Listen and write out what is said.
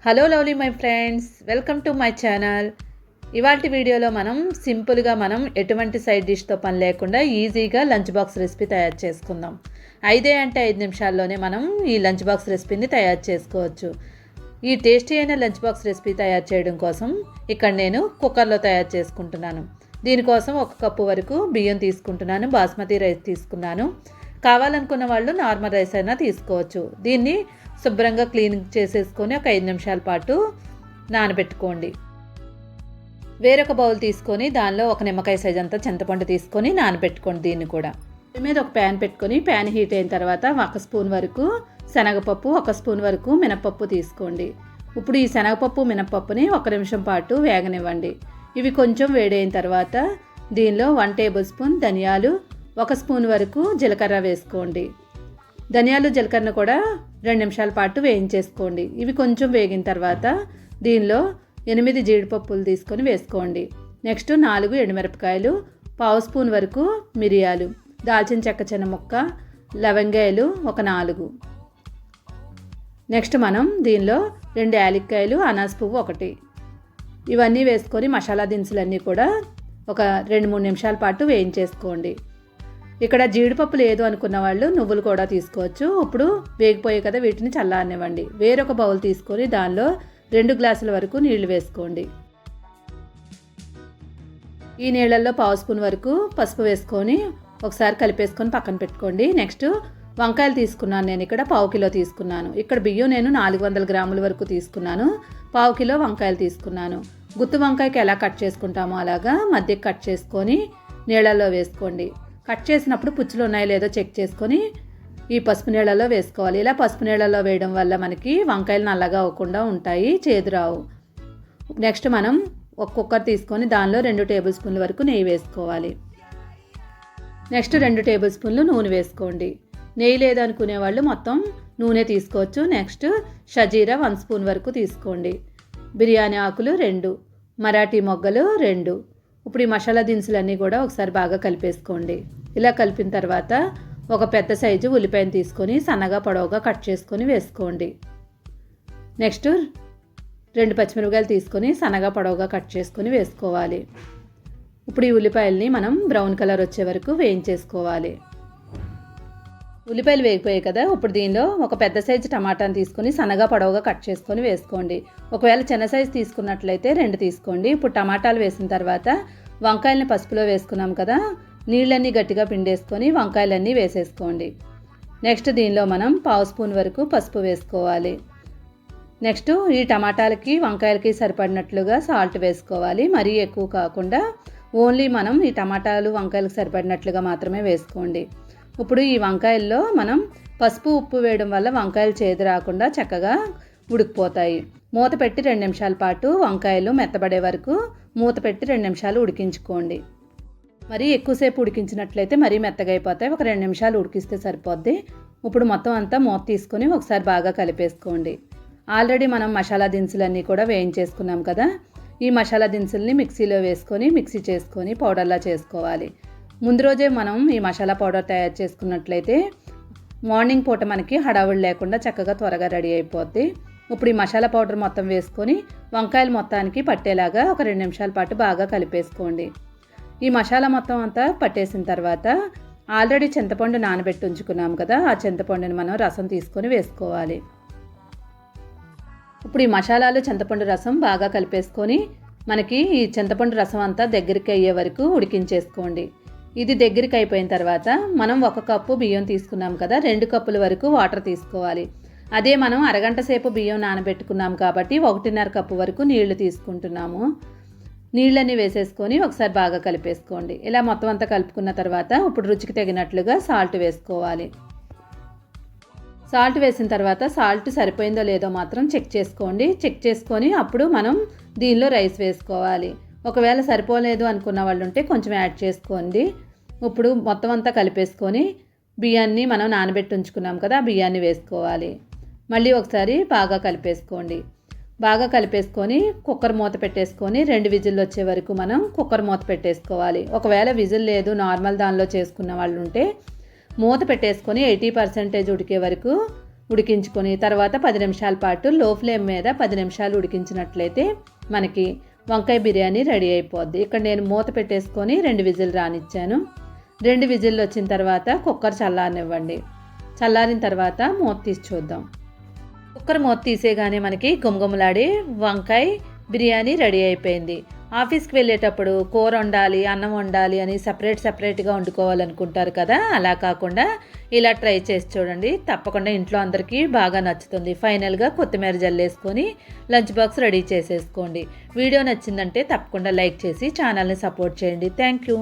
Hello lovely my friends, welcome to my channel. ఇవాల్టి వీడియోలో మనం సింపుల్గా ఎటువంటి సైడ్ డిష్తో పని లేకుండా ఈజీగా లంచ్ బాక్స్ రెసిపీ తయారు చేసుకుందాం. 5 నిమిషాల్లోనే మనం ఈ లంచ్ బాక్స్ రెసిపీని తయారు చేసుకోవచ్చు. ఈ టేస్టీ అయిన లంచ్ బాక్స్ రెసిపీ తయారు చేయడం కోసం ఇక్కడ నేను కుక్కర్లో తయారు చేసుకుంటున్నాను. దీనికోసం 1 కప్పు వరకు బియ్యం తీసుకుంటున్నాను. బాస్మతి రైస్ తీసుకున్నాను. కావాలనుకున్న వాళ్ళు నార్మల్ రైస్ అయినా తీసుకోవచ్చు. దీన్ని శుభ్రంగా క్లీన్ చేసేసుకొని ఒక 5 నిమిషాల పాటు నానబెట్టుకోండి. వేరొక బౌల్ తీసుకొని దానిలో 1 నిమ్మకాయ సైజ్ అంతా చింతపండు తీసుకొని నానబెట్టుకోండి. దీన్ని కూడా మీద ఒక ప్యాన్ పెట్టుకొని ప్యాన్ హీట్ అయిన తర్వాత 1 స్పూన్ వరకు శనగపప్పు, 1 స్పూన్ వరకు మినపప్పు తీసుకోండి. ఇప్పుడు ఈ శనగపప్పు మినపప్పుని 1 నిమిషం పాటు వేగనివ్వండి. ఇవి కొంచెం వేడైన తర్వాత దీనిలో 1 టేబుల్ స్పూన్ ధనియాలు, 1 స్పూన్ వరకు జీలకర్ర వేసుకోండి. ధనియాలు జీలకర్రను కూడా 2 నిమిషాల పాటు వేయించేసుకోండి. ఇవి కొంచెం వేగిన తర్వాత దీనిలో 8 జీడిపప్పులు తీసుకొని వేసుకోండి. నెక్స్ట్ 4 ఎండుమిరపకాయలు, 1/2 స్పూన్ వరకు మిరియాలు, దాల్చిన చెక్క చిన్న ముక్క, లవంగాయలు ఒక 4. నెక్స్ట్ మనం దీనిలో 2 యాలక్కాయలు, అనాస పువ్వు 1. ఇవన్నీ వేసుకొని మసాలా దినుసులన్నీ కూడా ఒక 2-3 నిమిషాల పాటు వేయించేసుకోండి. ఇక్కడ జీడిపప్పు లేదు అనుకున్న వాళ్ళు నువ్వులు కూడా తీసుకోవచ్చు. ఇప్పుడు వేగిపోయాయి కదా, వీటిని చల్లారనివ్వండి. వేరొక బౌల్ తీసుకొని దానిలో 2 గ్లాసుల వరకు నీళ్లు వేసుకోండి. ఈ నీళ్ళల్లో 1/2 స్పూన్ వరకు పసుపు వేసుకొని ఒకసారి కలిపేసుకొని పక్కన పెట్టుకోండి. నెక్స్ట్ వంకాయలు తీసుకున్నాను. నేను ఇక్కడ 1/2 కిలో తీసుకున్నాను. ఇక్కడ బియ్యం నేను 400 గ్రాముల వరకు తీసుకున్నాను. 1/2 కిలో వంకాయలు తీసుకున్నాను. గుత్తి వంకాయకి ఎలా కట్ చేసుకుంటామో అలాగా మధ్యకి కట్ చేసుకొని నీళ్ళల్లో వేసుకోండి. కట్ చేసినప్పుడు పుచ్చులు ఉన్నాయో లేదో చెక్ చేసుకొని ఈ పసుపు నీళ్ళలో వేసుకోవాలి. ఇలా పసుపు నీళ్ళలో వేయడం వల్ల మనకి వంకాయలు నల్లగా అవ్వకుండా ఉంటాయి, చేదు రావు. నెక్స్ట్ మనం ఒక కుక్కర్ తీసుకొని దానిలో 2 టేబుల్ స్పూన్ల వరకు నెయ్యి వేసుకోవాలి. నెక్స్ట్ 2 టేబుల్ స్పూన్లు నూనె వేసుకోండి. నెయ్యి లేదనుకునే వాళ్ళు మొత్తం నూనె తీసుకోవచ్చు. నెక్స్ట్ షజీరా 1 స్పూన్ వరకు తీసుకోండి. బిర్యానీ ఆకులు 2, మరాఠీ మొగ్గలు 2. ఇప్పుడు ఈ మసాలా దినుసులన్నీ కూడా ఒకసారి బాగా కలిపేసుకోండి. ఇలా కలిపిన తర్వాత ఒక పెద్ద సైజు ఉల్లిపాయను తీసుకొని సన్నగా పొడవుగా కట్ చేసుకొని వేసుకోండి. నెక్స్ట్ 2 పచ్చిమిరపకాయలు తీసుకొని సన్నగా పొడవుగా కట్ చేసుకొని వేసుకోవాలి. ఇప్పుడు ఈ ఉల్లిపాయల్ని మనం బ్రౌన్ కలర్ వచ్చే వరకు వేయించేసుకోవాలి. ఉల్లిపాయలు వేగిపోయాయి కదా, ఇప్పుడు దీనిలో ఒక పెద్ద సైజు టమాటాను తీసుకొని సన్నగా పొడవుగా కట్ చేసుకొని వేసుకోండి. ఒకవేళ చిన్న సైజు తీసుకున్నట్లయితే 2 తీసుకోండి. ఇప్పుడు టమాటాలు వేసిన తర్వాత వంకాయలని పసుపులో వేసుకున్నాం కదా, నీళ్ళన్నీ గట్టిగా పిండేసుకొని వంకాయలన్నీ వేసేసుకోండి. నెక్స్ట్ దీనిలో మనం 1/2 స్పూన్ వరకు పసుపు వేసుకోవాలి. నెక్స్ట్ ఈ టమాటాలకి వంకాయలకి సరిపడినట్లుగా సాల్ట్ వేసుకోవాలి. మరీ ఎక్కువ కాకుండా ఓన్లీ మనం ఈ టమాటాలు వంకాయలకు సరిపడినట్లుగా మాత్రమే వేసుకోండి. ఇప్పుడు ఈ వంకాయల్లో మనం పసుపు ఉప్పు వేయడం వల్ల వంకాయలు చేదు రాకుండా చక్కగా ఉడికిపోతాయి. మూత పెట్టి 2 నిమిషాల పాటు వంకాయలు మెత్తబడే వరకు మూత పెట్టి 2 నిమిషాలు ఉడికించుకోండి. మరీ ఎక్కువసేపు ఉడికించినట్లయితే మరీ మెత్తగా అయిపోతాయి. ఒక 2 నిమిషాలు ఉడికిస్తే సరిపోద్ది. ఇప్పుడు మొత్తం అంతా మూత తీసుకొని ఒకసారి బాగా కలిపేసుకోండి. ఆల్రెడీ మనం మసాలా దినుసులన్నీ కూడా వేయించేసుకున్నాం కదా, ఈ మసాలా దినుసుల్ని మిక్సీలో వేసుకొని మిక్సీ చేసుకొని పౌడర్లా చేసుకోవాలి. ముందు రోజే మనం ఈ మసాలా పౌడర్ తయారు చేసుకున్నట్లయితే మార్నింగ్ పూట మనకి హడావుడి లేకుండా చక్కగా త్వరగా రెడీ అయిపోద్ది. ఇప్పుడు ఈ మసాలా పౌడర్ మొత్తం వేసుకొని వంకాయలు మొత్తానికి పట్టేలాగా ఒక 2 నిమిషాల పాటు బాగా కలిపేసుకోండి. ఈ మసాలా మొత్తం అంతా పట్టేసిన తర్వాత ఆల్రెడీ చింతపండు నానబెట్టి ఉంచుకున్నాం కదా, ఆ చింతపండుని మనం రసం తీసుకొని వేసుకోవాలి. ఇప్పుడు ఈ మసాలాలు చింతపండు రసం బాగా కలిపేసుకొని మనకి ఈ చింతపండు రసం అంతా దగ్గరికి అయ్యే వరకు ఉడికించేసుకోండి. ఇది దగ్గరికి అయిపోయిన తర్వాత మనం 1 కప్పు బియ్యం తీసుకున్నాం కదా, 2 కప్పుల వరకు వాటర్ తీసుకోవాలి. అదే మనం అరగంట సేపు బియ్యం నానబెట్టుకున్నాం కాబట్టి 1.5 కప్పు వరకు నీళ్లు తీసుకుంటున్నాము. నీళ్ళన్నీ వేసేసుకొని ఒకసారి బాగా కలిపేసుకోండి. ఇలా మొత్తం అంతా కలుపుకున్న తర్వాత ఇప్పుడు రుచికి తగినట్లుగా సాల్ట్ వేసుకోవాలి. సాల్ట్ వేసిన తర్వాత సాల్ట్ సరిపోయిందో లేదో మాత్రం చెక్ చేసుకోండి. చెక్ చేసుకొని అప్పుడు మనం దీనిలో రైస్ వేసుకోవాలి. ఒకవేళ సరిపోలేదు అనుకున్న వాళ్ళు ఉంటే కొంచెం యాడ్ చేసుకోండి. ఇప్పుడు మొత్తం అంతా కలిపేసుకొని బియ్యాన్ని మనం నానబెట్టి ఉంచుకున్నాం కదా, బియ్యాన్ని వేసుకోవాలి. మళ్ళీ ఒకసారి బాగా కలిపేసుకోండి. బాగా కలిపేసుకొని కుక్కర్ మూత పెట్టేసుకొని 2 విజిల్లు వచ్చే వరకు మనం కుక్కర్ మూత పెట్టేసుకోవాలి. ఒకవేళ విజిల్ లేదు నార్మల్ దానిలో చేసుకున్న వాళ్ళు ఉంటే మూత పెట్టేసుకొని 80% ఉడికే వరకు ఉడికించుకొని తర్వాత 10 నిమిషాల పాటు లో ఫ్లేమ్ మీద 10 నిమిషాలు ఉడికించినట్లయితే మనకి వంకాయ బిర్యానీ రెడీ అయిపోద్ది. ఇక్కడ నేను మూత పెట్టేసుకొని 2 విజిల్ రానిచ్చాను. 2 విజిల్లు వచ్చిన తర్వాత కుక్కర్ చల్లారనివ్వండి. చల్లారిన తర్వాత మూత తీసి చూద్దాం. కుక్కర్ మూత తీసేగానే మనకి గుమగుమలాడి వంకాయ బిర్యానీ రెడీ అయిపోయింది. ఆఫీస్కి వెళ్ళేటప్పుడు కూర వండాలి, అన్నం వండాలి అని సపరేట్గా వండుకోవాలనుకుంటారు కదా, అలా కాకుండా ఇలా ట్రై చేసి చూడండి. తప్పకుండా ఇంట్లో అందరికీ బాగా నచ్చుతుంది. ఫైనల్గా కొత్తిమీర జల్లేసుకొని లంచ్ బాక్స్ రెడీ చేసేసుకోండి. వీడియో నచ్చిందంటే తప్పకుండా లైక్ చేసి ఛానల్ని సపోర్ట్ చేయండి. Thank you.